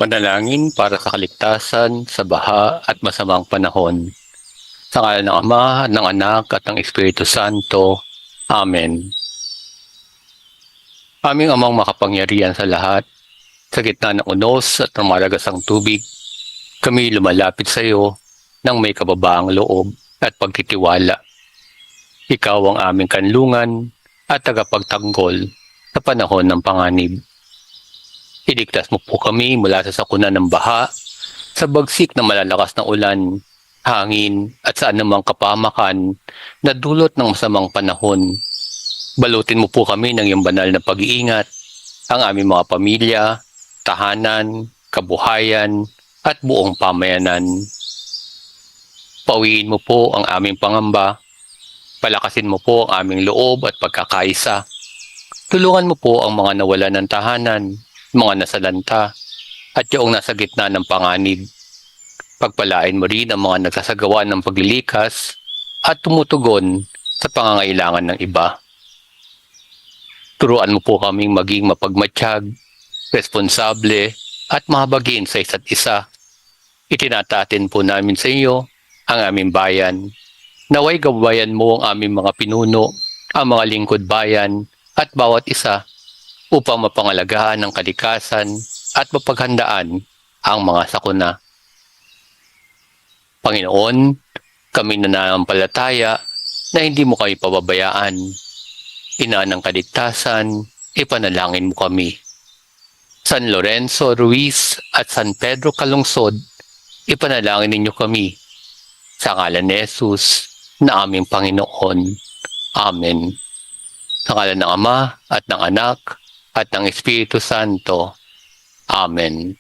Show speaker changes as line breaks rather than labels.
Manalangin para sa kaligtasan sa baha at masamang panahon. Sa ngalan ng Ama, ng Anak at ng Espiritu Santo. Amen. Aming Amang makapangyarihan sa lahat, sa gitna ng unos at ng malagasang tubig, kami lumalapit sa iyo ng may kababaang loob at pagtitiwala. Ikaw ang aming kanlungan at tagapagtanggol sa panahon ng panganib. Iligtas mo po kami mula sa sakuna ng baha, sa bagsik ng malalakas na ulan, hangin at sa anumang kapamakan na dulot ng masamang panahon. Balutin mo po kami ng iyong banal na pag-iingat, ang aming mga pamilya, tahanan, kabuhayan at buong pamayanan. Pawiin mo po ang aming pangamba, palakasin mo po ang aming loob at pagkakaisa. Tulungan mo po ang mga nawalan ng tahanan, mga nasalanta, at yung nasa gitna ng panganib. Pagpalain mo rin ang mga nagsasagawa ng paglilikas at tumutugon sa pangangailangan ng iba. Turuan mo po kaming maging mapagmatsyag, responsable at mahabagin sa isa't isa. Itinatatin po namin sa iyo ang aming bayan. Naway gabayan mo ang aming mga pinuno, ang mga lingkod bayan at bawat isa upang mapangalagaan ang kalikasan at mapaghandaan ang mga sakuna. Panginoon, kami nananampalataya na hindi mo kami pababayaan. Ina ng kaligtasan, ipanalangin mo kami. San Lorenzo Ruiz at San Pedro Calungsod, ipanalangin ninyo kami. Sa ngalan ni Jesus na aming Panginoon. Amen. Sa ngalan ng Ama at ng Anak at ng Espiritu Santo. Amen.